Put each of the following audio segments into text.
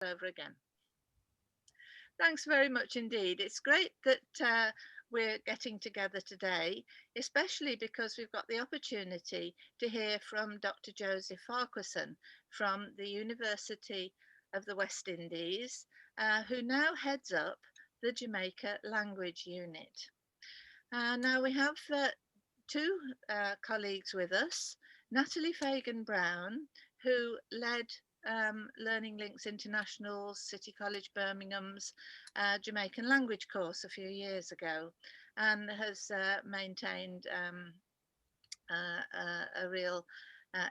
over again. Thanks very much indeed. It's great that we're getting together today, especially because we've got the opportunity to hear from Dr. Joseph Farquharson from the University of the West Indies, who now heads up the Jamaica Language Unit. Now we have two colleagues with us, Natalie Fagan-Brown, who led Learning Links International's City College Birmingham's Jamaican language course a few years ago, and has maintained a real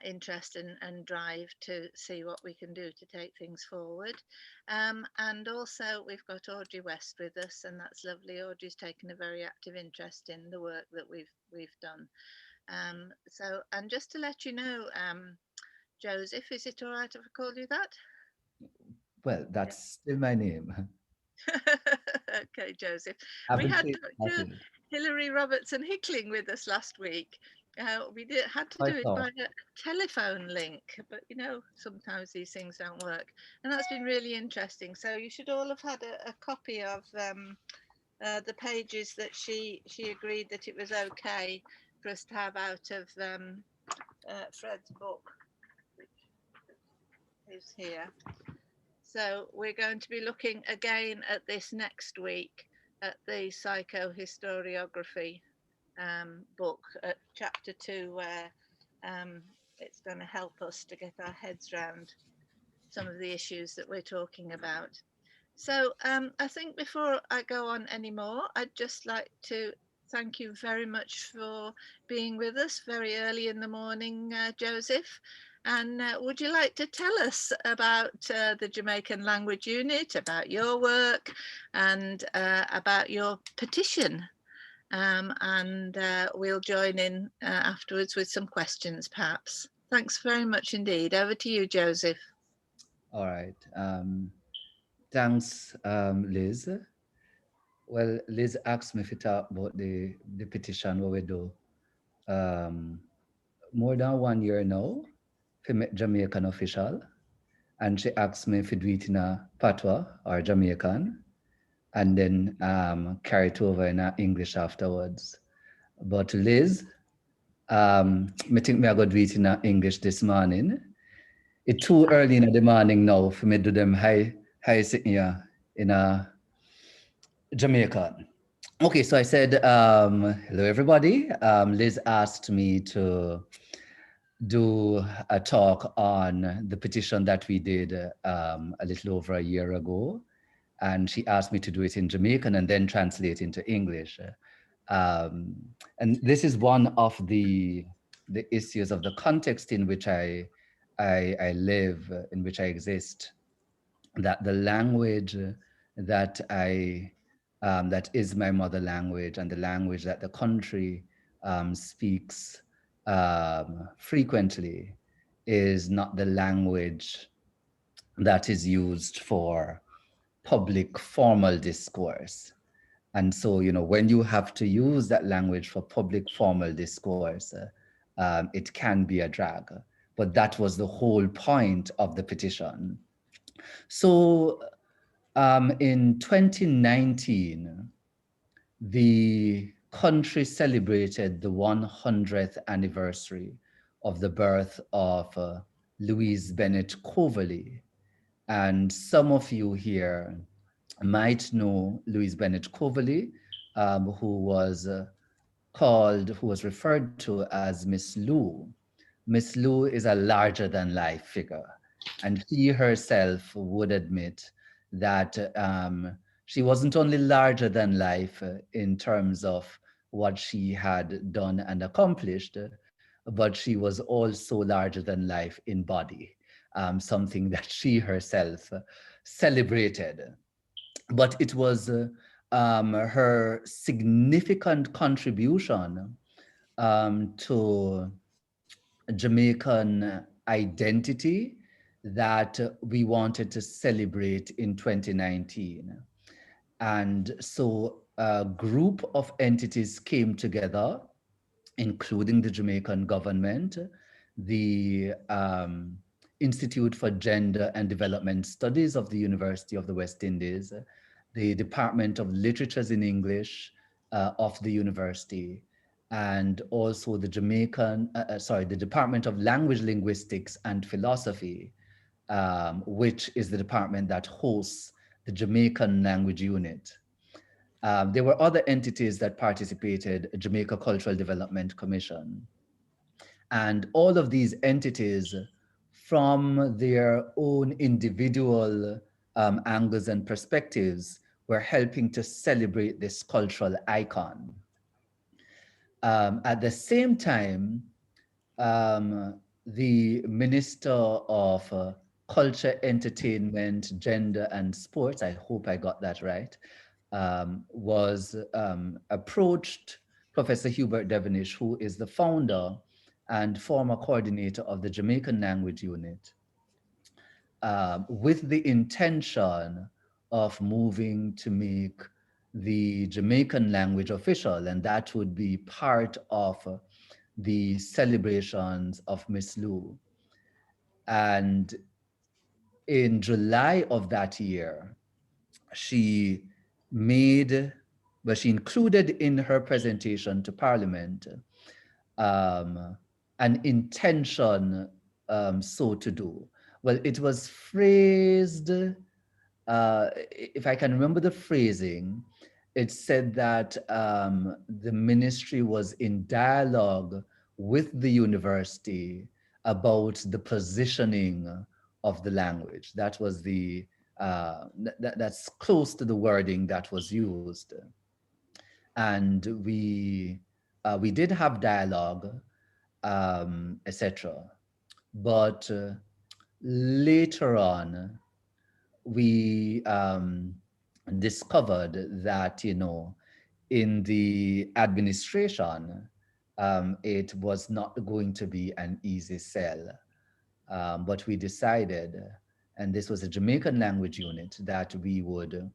interest and drive to see what we can do to take things forward. And also we've got Audrey West with us, and that's lovely. Audrey's taken a very active interest in the work that we've done. So, and just to let you know, Joseph, is it all right if I call you that? Well, that's still my name. Okay, Joseph. We Haven't had changed Dr. nothing. Hilary Robertson Hickling with us last week. Had to I do it by thought, a telephone link, but you know, sometimes these things don't work. And that's been really interesting. So you should all have had a copy of the pages that she agreed that it was okay for us to have out of Fred's book, which is here. So we're going to be looking again at this next week at the psychohistoriography book at chapter 2, where it's going to help us to get our heads around some of the issues that we're talking about. So I think before I go on anymore, I'd just like to thank you very much for being with us very early in the morning, Joseph. And would you like to tell us about the Jamaican Language Unit, about your work, and about your petition? And we'll join in afterwards with some questions, perhaps. Thanks very much indeed. Over to you, Joseph. all right. Thanks, Liz. Well, Liz asked me if you talk about the petition what we do. Um, More than 1 year now, for make Jamaican official. And she asked me if you do it in a patois or Jamaican, and then carry it over in English afterwards. But Liz, me think me I go do it in English this morning. It's too early in the morning now for me to do them high sitting here in a Jamaican. Okay, so I said, hello everybody. Liz asked me to do a talk on the petition that we did a little over a year ago. And she asked me to do it in Jamaican and then translate into English. Um, and this is one of the issues of the context in which I live, in which I exist, that the language that that is my mother language and the language that the country speaks frequently is not the language that is used for public formal discourse. And so, you know, when you have to use that language for public formal discourse, it can be a drag. But that was the whole point of the petition. So in 2019, the country celebrated the 100th anniversary of the birth of Louise Bennett Coverley. And some of you here might know Louise Bennett Coverley, who was who was referred to as Miss Lou. Miss Lou is a larger than life figure. And she herself would admit that she wasn't only larger than life in terms of what she had done and accomplished, but she was also larger than life in body, something that she herself celebrated. But it was her significant contribution to Jamaican identity that we wanted to celebrate in 2019. And so a group of entities came together, including the Jamaican government, the Institute for Gender and Development Studies of the University of the West Indies, the Department of Literatures in English of the university, and also the the Department of Language Linguistics and Philosophy, which is the department that hosts the Jamaican language unit. There were other entities that participated, Jamaica Cultural Development Commission. And all of these entities, from their own individual angles and perspectives, were helping to celebrate this cultural icon. At the same time, the Minister of Culture, Entertainment, Gender and Sports, I hope I got that right, was approached Professor Hubert Devenish, who is the founder and former coordinator of the Jamaican language unit, with the intention of moving to make the Jamaican language official, and that would be part of the celebrations of Miss Lou. And in July of that year, she she included in her presentation to Parliament an intention so to do. Well, it was phrased, if I can remember the phrasing, it said that the ministry was in dialogue with the university about the positioning of the language. That was that's close to the wording that was used. And we did have dialogue, etc. But later on, we discovered that, in the administration, it was not going to be an easy sell. But we decided, and this was a Jamaican language unit, that we would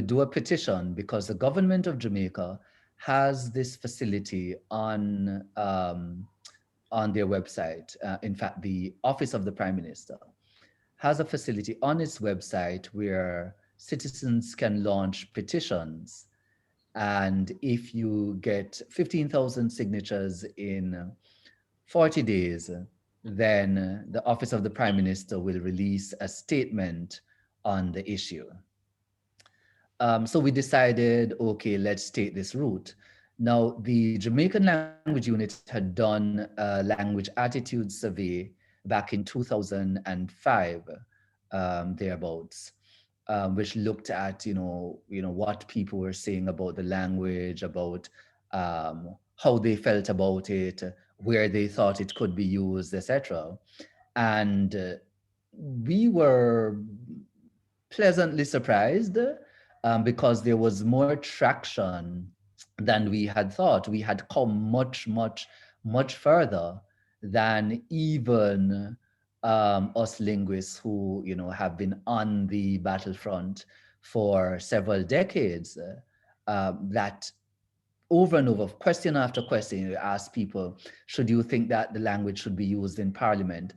do a petition, because the government of Jamaica has this facility on their website. In fact, the Office of the Prime Minister has a facility on its website where citizens can launch petitions. And if you get 15,000 signatures in 40 days, then the Office of the Prime Minister will release a statement on the issue. So we decided, okay, let's take this route. Now, the Jamaican language unit had done a language attitude survey back in 2005, thereabouts, which looked at, what people were saying about the language, about how they felt about it, where they thought it could be used, etc. And we were pleasantly surprised, because there was more traction than we had thought. We had come much, much, much further than even us linguists who, have been on the battlefront for several decades, that over and over, question after question, you ask people, should you think that the language should be used in Parliament?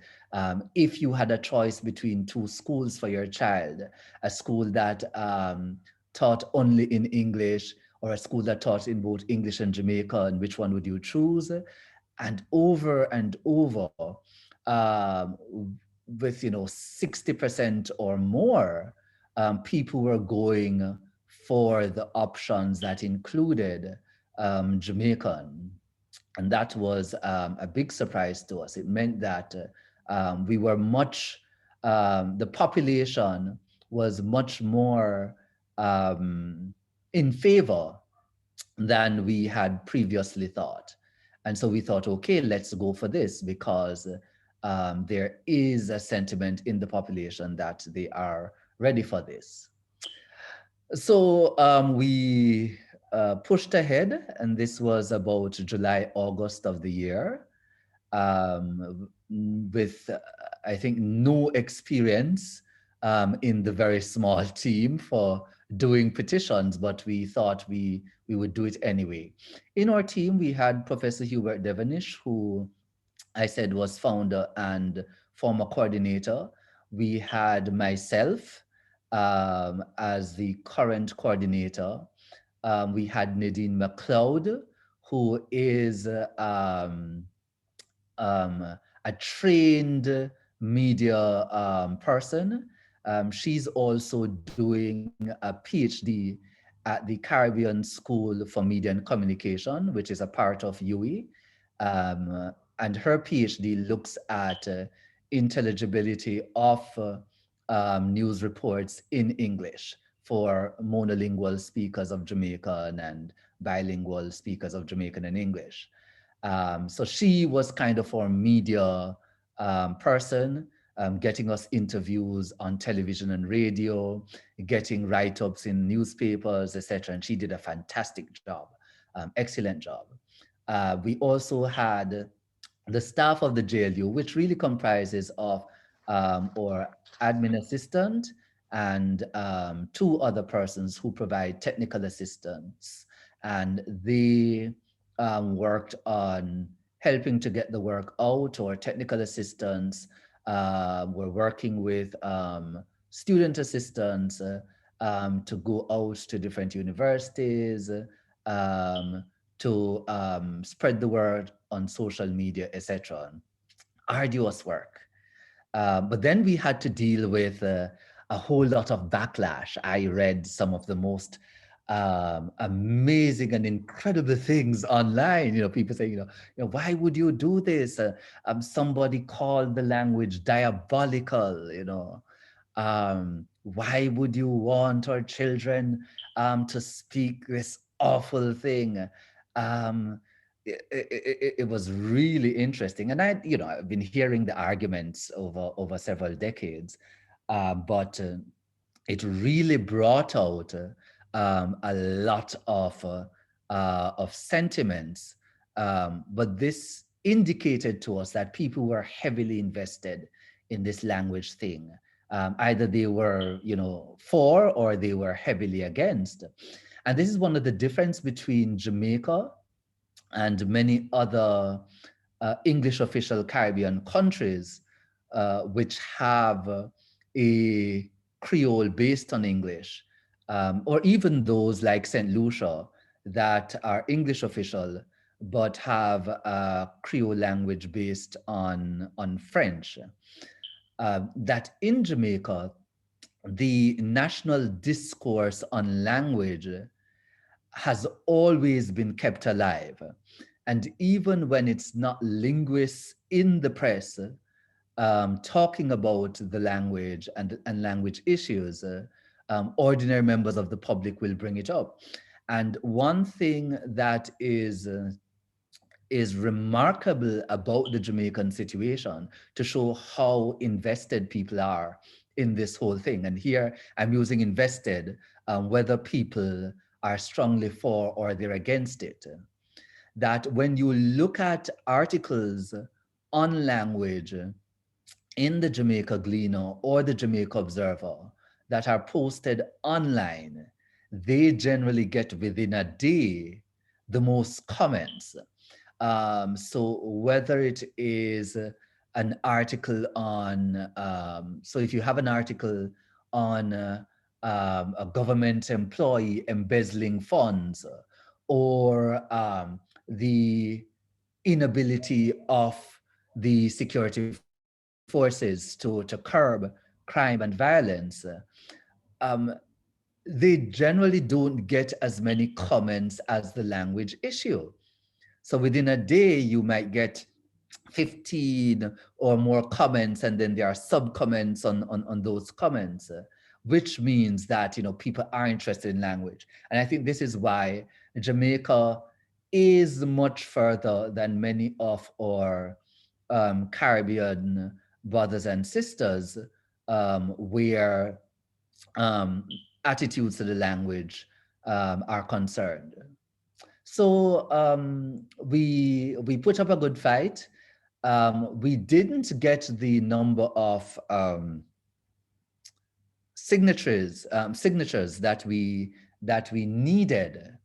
If you had a choice between two schools for your child, a school that taught only in English, or a school that taught in both English and Jamaican, which one would you choose? And over, with 60% or more, people were going for the options that included Jamaican. And that was a big surprise to us. It meant that we were the population was much more in favor than we had previously thought. And so we thought, okay, let's go for this, because there is a sentiment in the population that they are ready for this. So we pushed ahead, and this was about July, August of the year, with, I think, no experience in the very small team for doing petitions, but we thought we would do it anyway. In our team, we had Professor Hubert Devenish, who I said was founder and former coordinator. We had myself as the current coordinator. We had Nadine McLeod, who is a trained media person. She's also doing a PhD at the Caribbean School for Media and Communication, which is a part of UE. And her PhD looks at intelligibility of news reports in English for monolingual speakers of Jamaican and bilingual speakers of Jamaican and English. So she was kind of our media person, getting us interviews on television and radio, getting write-ups in newspapers, etc. And she did a fantastic job, excellent job. We also had the staff of the JLU, which really comprises of our admin assistant and two other persons who provide technical assistance. And they worked on helping to get the work out, or technical assistants. We're working with student assistants to go out to different universities, to spread the word on social media, etc. Arduous work. But then we had to deal with a whole lot of backlash. I read some of the most amazing and incredible things online. People say, why would you do this? Somebody called the language diabolical. Why would you want our children to speak this awful thing? It was really interesting, and I've been hearing the arguments over several decades, but it really brought out a lot of sentiments. But this indicated to us that people were heavily invested in this language thing. Either they were, for, or they were heavily against. And this is one of the difference between Jamaica and many other English official Caribbean countries, which have a Creole based on English, or even those like St. Lucia that are English official, but have a Creole language based on French. That in Jamaica, the national discourse on language has always been kept alive. And even when it's not linguists in the press talking about the language and language issues, ordinary members of the public will bring it up. And one thing that is remarkable about the Jamaican situation, to show how invested people are in this whole thing. And here I'm using invested, whether people are strongly for or they're against it. That when you look at articles on language in the Jamaica Gleaner or the Jamaica Observer that are posted online, they generally get within a day the most comments. So whether it is an article on, so if you have an article on a government employee embezzling funds, or the inability of the security forces to curb crime and violence, um, they generally don't get as many comments as the language issue. So within a day, you might get 15 or more comments, and then there are sub-comments on those comments, which means that people are interested in language. And I think this is why Jamaica is much further than many of our Caribbean brothers and sisters, where attitudes to the language are concerned. So we put up a good fight. We didn't get the number of signatures that we needed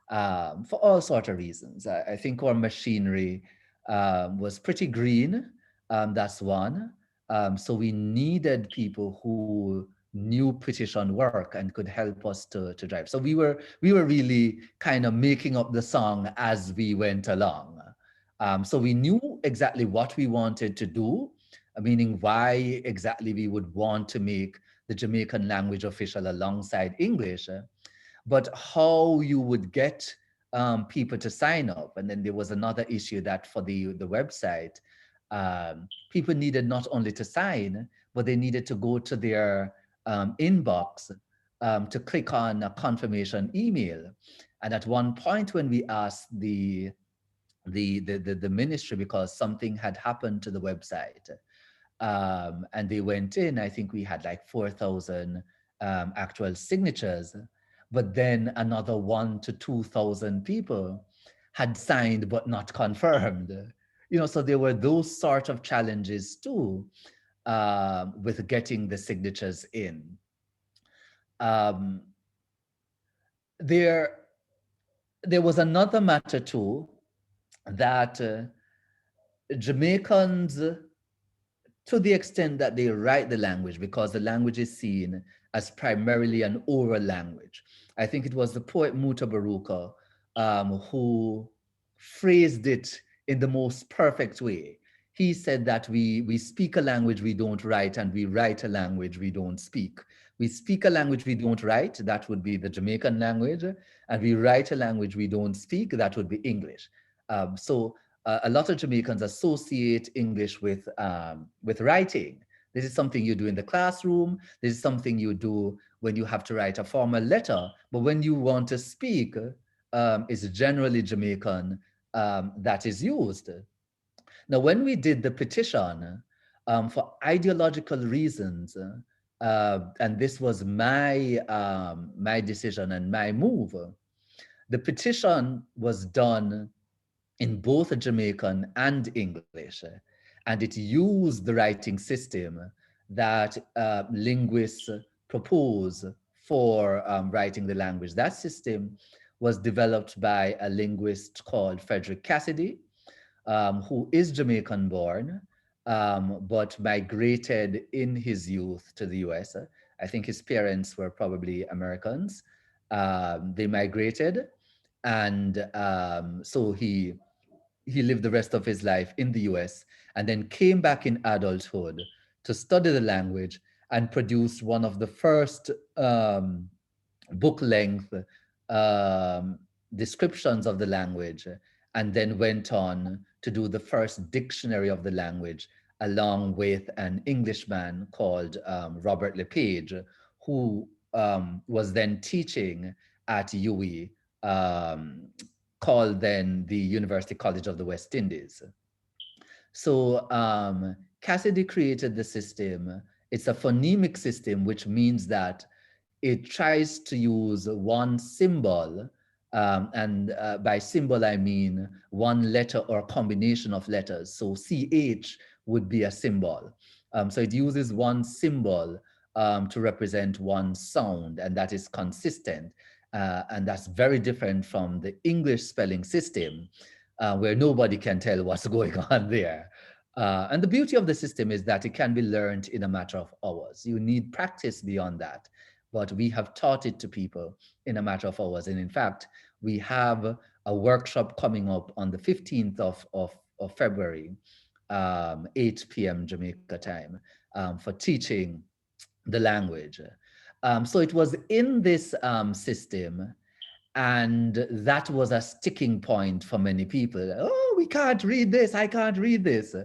for all sorts of reasons. I think our machinery was pretty green. That's one. So we needed people who knew Petition work and could help us to drive. So we were really kind of making up the song as we went along. So we knew exactly what we wanted to do, meaning why exactly we would want to make the Jamaican language official alongside English, but how you would get people to sign up. And then there was another issue that for the website, people needed not only to sign, but they needed to go to their inbox to click on a confirmation email. And at one point when we asked the ministry, because something had happened to the website, and they went in, I think we had like 4,000 actual signatures, but then another 1,000 to 2,000 people had signed but not confirmed. So there were those sort of challenges too, with getting the signatures in. Um, there, there was another matter too, that Jamaicans, to the extent that they write the language, because the language is seen as primarily an oral language. I think it was the poet Muta Baruka who phrased it in the most perfect way. He said that we speak a language we don't write, and we write a language we don't speak. We speak a language we don't write, that would be the Jamaican language, and we write a language we don't speak, that would be English. So a lot of Jamaicans associate English with writing. This is something you do in the classroom. This is something you do when you have to write a formal letter. But when you want to speak, it's generally Jamaican that is used. Now, when we did the petition, for ideological reasons, and this was my decision and my move, the petition was done in both Jamaican and English, and it used the writing system that linguists propose for writing the language. That system was developed by a linguist called Frederick Cassidy, who is Jamaican born, but migrated in his youth to the US. I think his parents were probably Americans. They migrated, and so he lived the rest of his life in the US and then came back in adulthood to study the language and produced one of the first book length um, descriptions of the language, and then went on to do the first dictionary of the language along with an Englishman called Robert LePage, who was then teaching at UWI, called then the University College of the West Indies. So Cassidy created the system. It's a phonemic system, which means that it tries to use one symbol, and by symbol I mean one letter or combination of letters. So CH would be a symbol. So it uses one symbol to represent one sound, and that is consistent. And that's very different from the English spelling system, where nobody can tell what's going on there. And the beauty of the system is that it can be learned in a matter of hours. You need practice beyond that, but we have taught it to people in a matter of hours. And in fact, we have a workshop coming up on the 15th of February, 8 p.m. Jamaica time, for teaching the language. So it was in this system, and that was a sticking point for many people. Oh, we can't read this, I can't read this.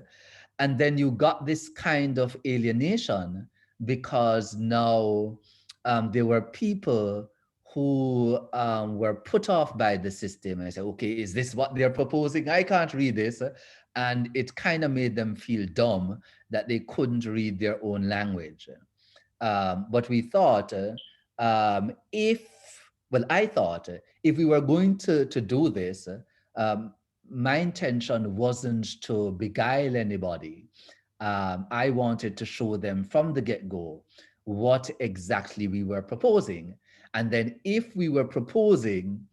And then you got this kind of alienation, because now there were people who were put off by the system. And I said, okay, is this what they're proposing? I can't read this. And it kind of made them feel dumb that they couldn't read their own language. But we thought, I thought if we were going to do this, my intention wasn't to beguile anybody. I wanted to show them from the get-go what exactly we were proposing. And then if we were proposing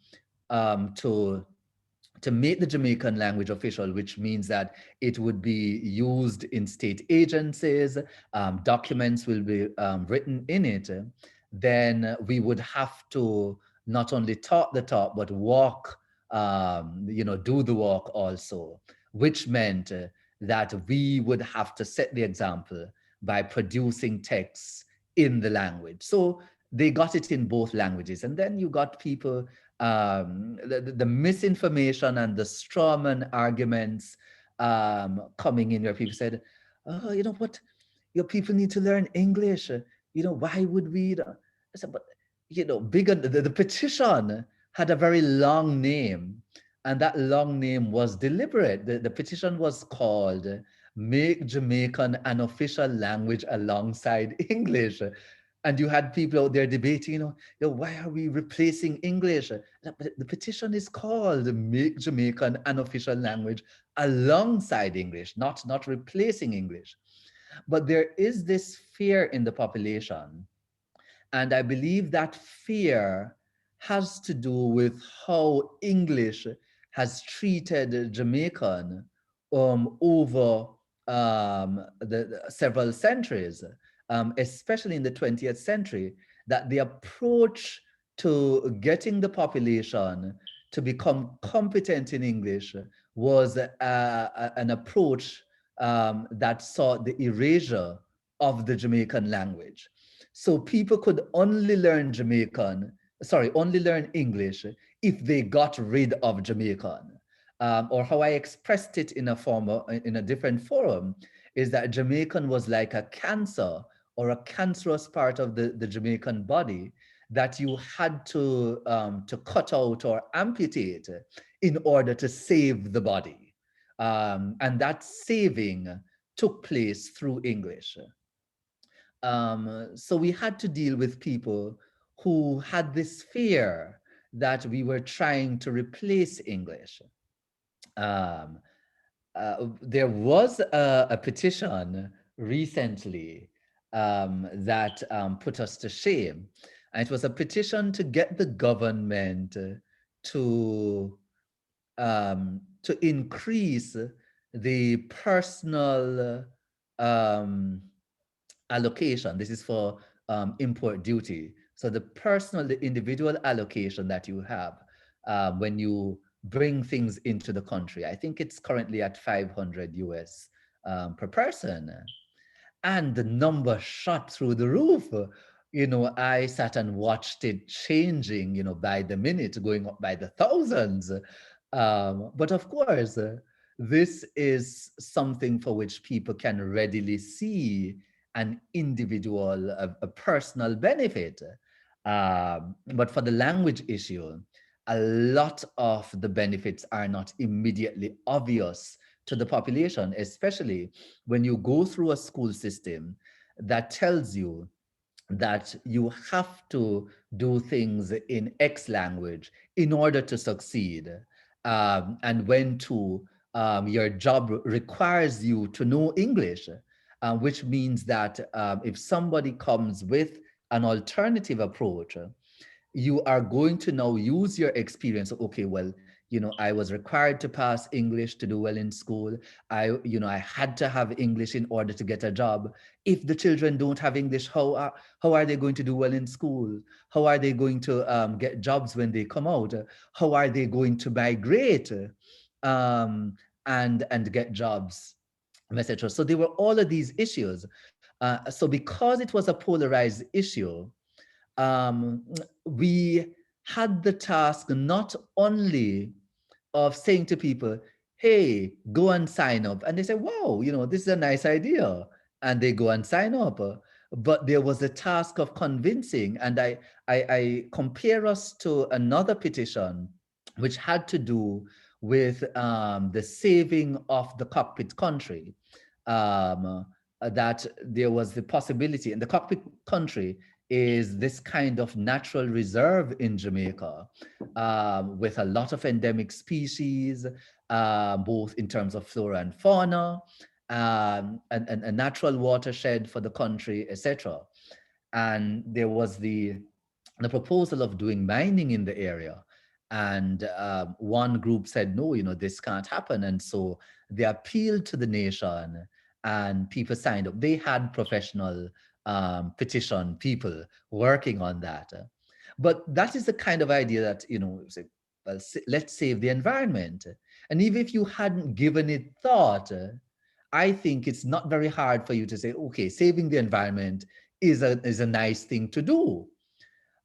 to to make the Jamaican language official, which means that it would be used in state agencies, documents will be written in it, then we would have to not only talk the talk, but walk, do the walk also, which meant that we would have to set the example by producing texts in the language. So they got it in both languages. And then you got people, the misinformation and the strawman arguments coming in where people said, oh, you know what, your people need to learn English. Why would we? I said, but, bigger, the petition had a very long name. And that long name was deliberate. The petition was called Make Jamaican an Official Language Alongside English. And you had people out there debating, why are we replacing English? The petition is called Make Jamaican an Official Language Alongside English, not replacing English. But there is this fear in the population. And I believe that fear has to do with how English has treated Jamaican over the several centuries, especially in the 20th century, that the approach to getting the population to become competent in English was an approach that saw the erasure of the Jamaican language. So people could only learn only learn English if they got rid of Jamaican. Or how I expressed it in a different forum is that Jamaican was like a cancer or a cancerous part of the Jamaican body that you had to cut out or amputate in order to save the body. And that saving took place through English. So we had to deal with people who had this fear that we were trying to replace English. Um, there was a petition recently that put us to shame. And it was a petition to get the government to increase the personal allocation. This is for import duty. So the individual allocation that you have when you bring things into the country, I think it's currently at 500 US per person. And the number shot through the roof. I sat and watched it changing, by the minute, going up by the thousands. But of course, this is something for which people can readily see an individual, a personal benefit. But for the language issue, a lot of the benefits are not immediately obvious to the population, especially when you go through a school system that tells you that you have to do things in X language in order to succeed. And your job requires you to know English, which means that if somebody comes with an alternative approach, you are going to now use your experience. Okay, well, I was required to pass English to do well in school. I had to have English in order to get a job. If the children don't have English, how are they going to do well in school? How are they going to get jobs when they come out? How are they going to migrate and get jobs, etc.? So there were all of these issues. So because it was a polarized issue, um, we had the task not only of saying to people, hey, go and sign up. And they say, wow, this is a nice idea. And they go and sign up. But there was a task of convincing. And I compare us to another petition, which had to do with the saving of the cockpit country. That there was the possibility, and the cockpit country is this kind of natural reserve in Jamaica with a lot of endemic species, both in terms of flora and fauna, and a natural watershed for the country, etc. And there was the proposal of doing mining in the area. And one group said, no, this can't happen. And so they appealed to the nation and people signed up. They had professional petition people working on that. But that is the kind of idea that, say, well, let's save the environment. And even if you hadn't given it thought, I think it's not very hard for you to say, okay, saving the environment is a nice thing to do.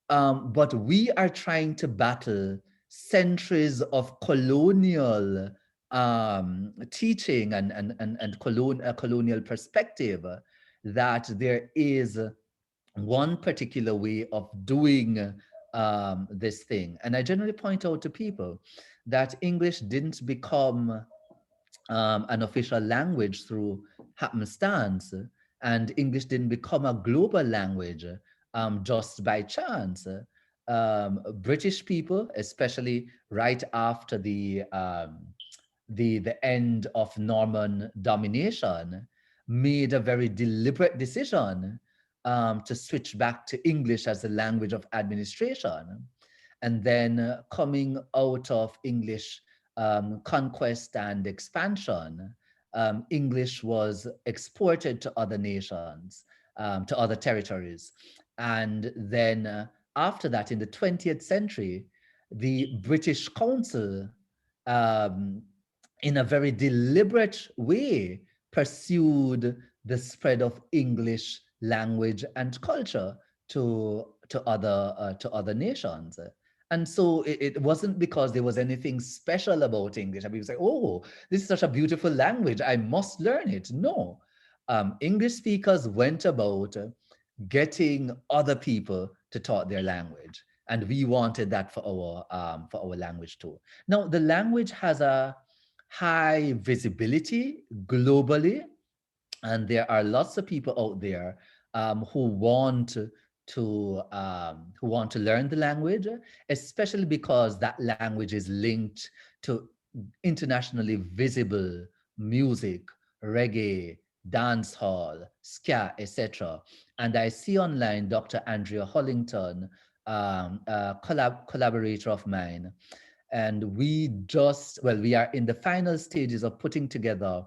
But we are trying to battle centuries of colonial teaching and colonial perspective, that there is one particular way of doing this thing. And I generally point out to people that English didn't become an official language through happenstance, and English didn't become a global language just by chance. British people, especially right after the end of Norman domination, made a very deliberate decision to switch back to English as the language of administration. And then coming out of English conquest and expansion, English was exported to other nations, to other territories. And then after that, in the 20th century, the British Council, um, in a very deliberate way, pursued the spread of English language and culture to other nations. And so it wasn't because there was anything special about English. And people say, oh, this is such a beautiful language, I must learn it. No. English speakers went about getting other people to talk their language. And we wanted that for our language too. Now, the language has a high visibility globally, and there are lots of people out there who want to learn the language, especially because that language is linked to internationally visible music, reggae, dance hall, ska, etc. And I see online Dr. Andrea Hollington, a collaborator of mine, and we are in the final stages of putting together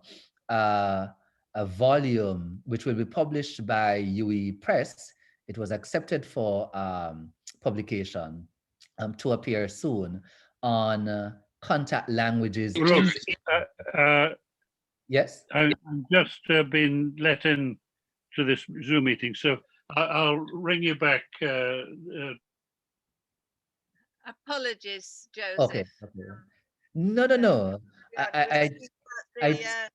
uh, a volume which will be published by UE Press. It was accepted for publication to appear soon on contact languages in. Brooks, Yes. I've just been let in to this Zoom meeting, so I'll ring you back. Apologies, Okay. Joseph. Okay. No. I, I, I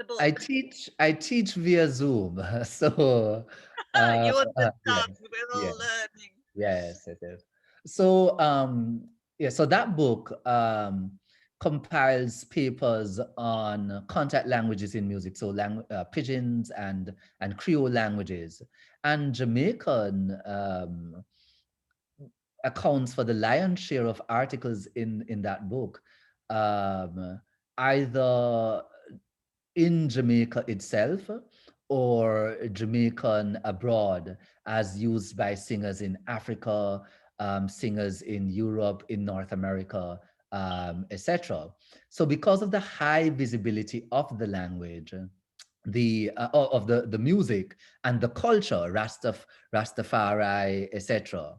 book. I teach via Zoom, so You yes, understand, we're all yes, learning. yes, it is. So yeah, so that book compiles papers on contact languages in music, so pidgins and Creole languages, and Jamaican accounts for the lion's share of articles in that book, um, either in Jamaica itself or Jamaican abroad, as used by singers in Africa, singers in Europe, in North America, etc. So because of the high visibility of the language, of the music and the culture, Rastafari, etc.,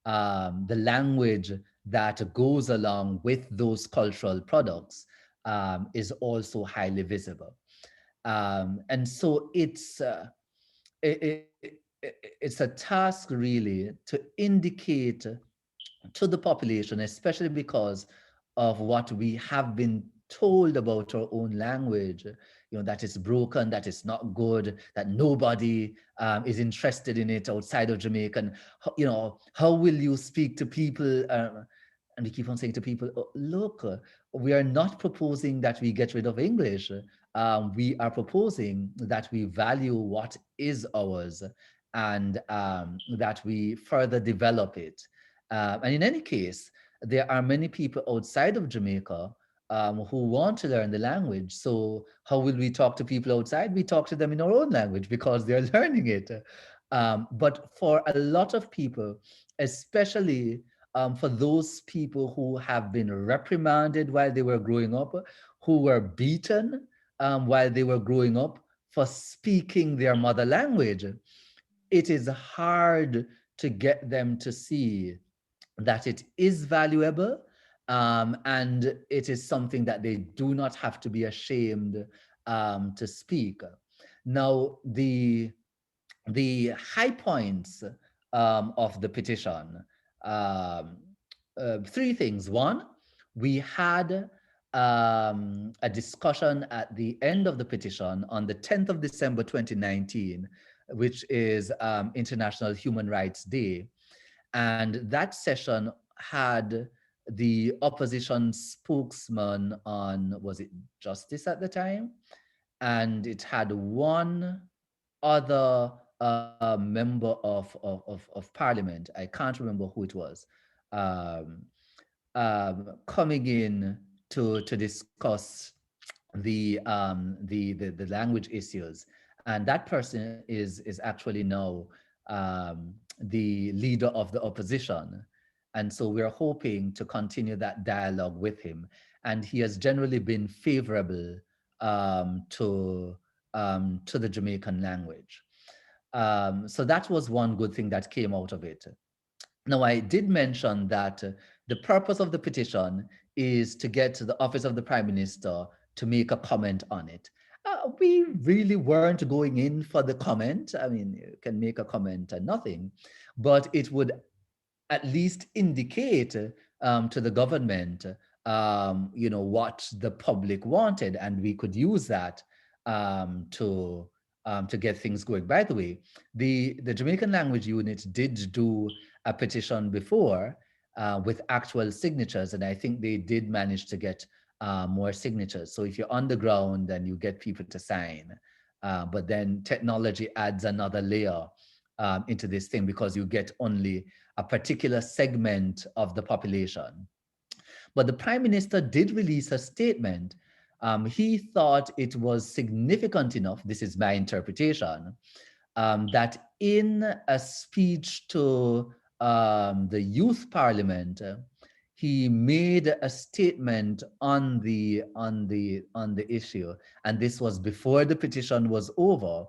the language that goes along with those cultural products is also highly visible. And so it, it's a task really to indicate to the population, especially because of what we have been told about our own language, that it's broken, that it's not good, that nobody is interested in it outside of Jamaica. And, how will you speak to people? And we keep on saying to people, "Oh, look, we are not proposing that we get rid of English. We are proposing that we value what is ours, and that we further develop it. And in any case, there are many people outside of Jamaica who want to learn the language. So how will we talk to people outside? We talk to them in our own language because they're learning it. But for a lot of people, especially for those people who have been reprimanded while they were growing up, who were beaten while they were growing up for speaking their mother language. It is hard to get them to see that it is valuable, and it is something that they do not have to be ashamed to speak. Now, the high points of the petition, three things. One, we had a discussion at the end of the petition on the 10th of December 2019, which is International Human Rights Day. And that session had the opposition spokesman on, was it Justice at the time? And it had one other member of parliament, I can't remember who it was, um, coming in to discuss the language issues. And that person is actually now the leader of the opposition. And so we're hoping to continue that dialogue with him. And he has generally been favorable to the Jamaican language. So that was one good thing that came out of it. Now, I did mention that the purpose of the petition is to get to the office of the Prime Minister to make a comment on it. We really weren't going in for the comment. I mean, you can make a comment and nothing, but it would at least indicate to the government, what the public wanted, and we could use that to get things going. By the way, the Jamaican Language Unit did do a petition before with actual signatures, and I think they did manage to get more signatures. So if you're on the ground, then you get people to sign. But then technology adds another layer into this thing, because you get only a particular segment of the population. But the Prime Minister did release a statement. He thought it was significant enough, this is my interpretation, that in a speech to the Youth Parliament, he made a statement on the issue, and this was before the petition was over,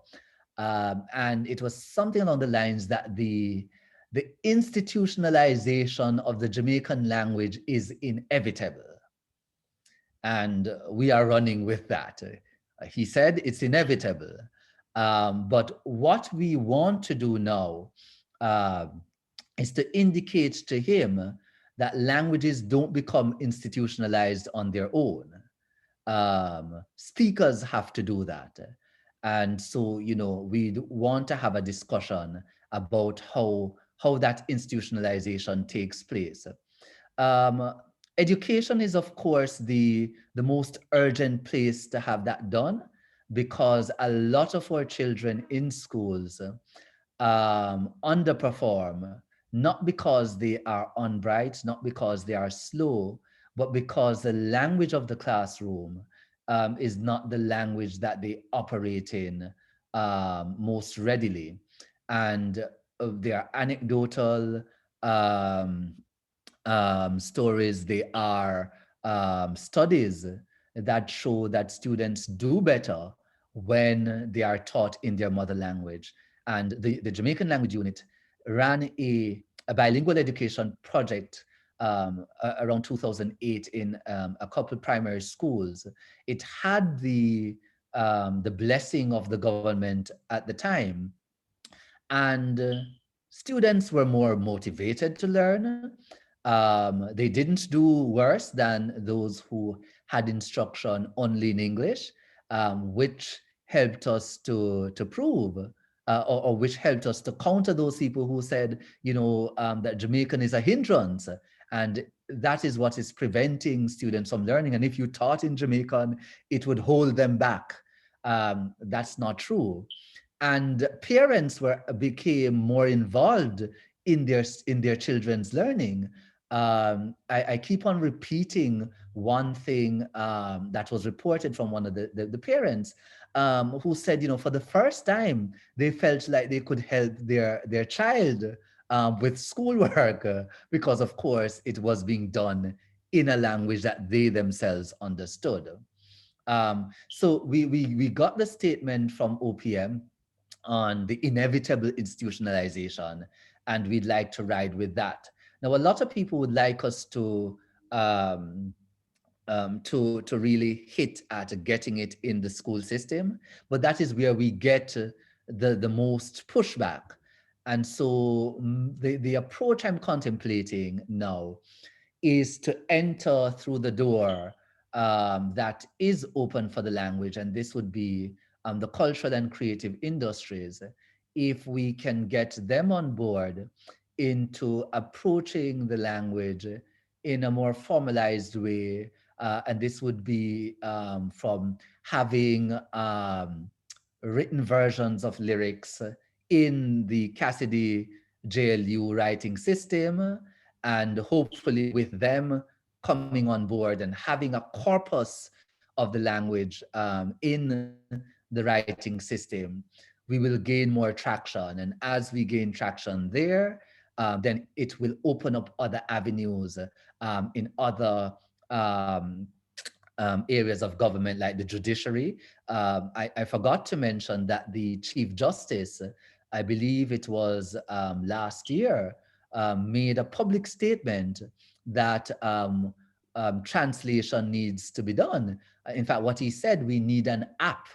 and it was something along the lines that the institutionalization of the Jamaican language is inevitable, and we are running with that. He said it's inevitable, but what we want to do now is to indicate to him that languages don't become institutionalized on their own. Speakers have to do that. And so, we want to have a discussion about how that institutionalization takes place. Education is, of course, the most urgent place to have that done, because a lot of our children in schools underperform, not because they are unbright, not because they are slow, but because the language of the classroom is not the language that they operate in most readily. And they are anecdotal stories, they are studies that show that students do better when they are taught in their mother language. And the Jamaican Language Unit ran a bilingual education project around 2008 in a couple of primary schools. It had the blessing of the government at the time, and students were more motivated to learn. They didn't do worse than those who had instruction only in English, which helped us to prove, or which helped us to counter those people who said, that Jamaican is a hindrance, and that is what is preventing students from learning. And if you taught in Jamaican, it would hold them back. That's not true. And parents became more involved in their children's learning. I keep on repeating one thing that was reported from one of the parents, who said, for the first time, they felt like they could help their child with schoolwork because, of course, it was being done in a language that they themselves understood. So we got the statement from OPM on the inevitable institutionalization, and we'd like to ride with that. Now, a lot of people would like us um, to really hit at getting it in the school system, but that is where we get the most pushback. And so the approach I'm contemplating now is to enter through the door that is open for the language, and this would be the cultural and creative industries. If we can get them on board into approaching the language in a more formalized way, and this would be from having written versions of lyrics in the Cassidy JLU writing system, and hopefully with them coming on board and having a corpus of the language in the writing system, we will gain more traction. And as we gain traction there, then it will open up other avenues in other areas of government, like the judiciary. I forgot to mention that the Chief Justice, I believe it was last year, made a public statement that translation needs to be done. In fact, what he said, we need an app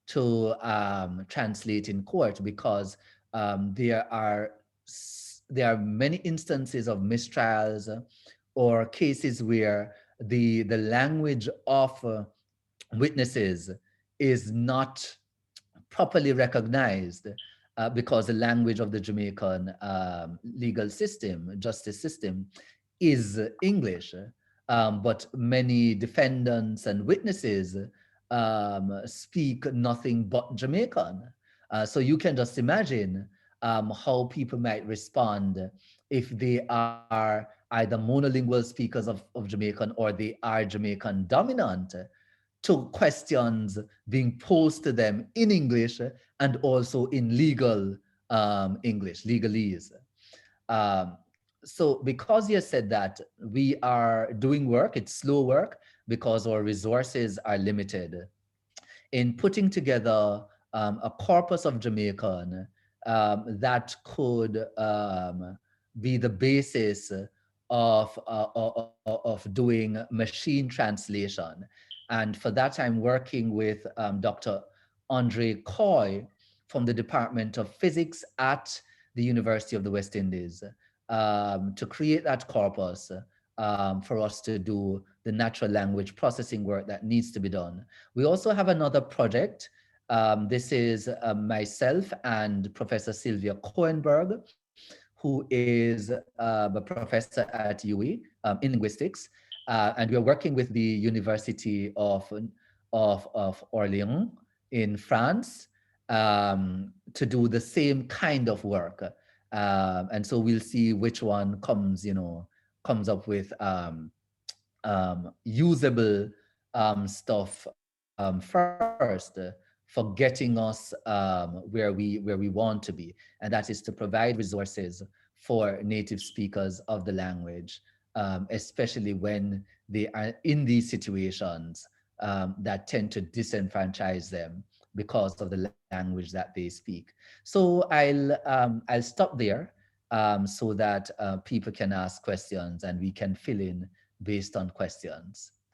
to translate in court, because there are many instances of mistrials or cases where the language of witnesses is not properly recognized, because the language of the Jamaican legal system, justice system, is English. But many defendants and witnesses speak nothing but Jamaican. So you can just imagine how people might respond if they are either monolingual speakers of Jamaican, or they are Jamaican dominant, to questions being posed to them in English and also in legal English, legalese. Um, so because you said that, we are doing work, it's slow work because our resources are limited, in putting together a corpus of Jamaican that could be the basis of doing machine translation. And for that, I'm working with Dr. Andre Coy from the Department of Physics at the University of the West Indies to create that corpus for us to do the natural language processing work that needs to be done. We also have another project. This is myself and Professor Sylvia Cohenberg, who is a professor at UE in linguistics. And we are working with the University of Orléans in France to do the same kind of work. And so we'll see which one comes up with usable stuff first for getting us where we want to be, and that is to provide resources for native speakers of the language, especially when they are in these situations that tend to disenfranchise them because of the language that they speak. So I'll stop there so that people can ask questions and we can fill in based on questions.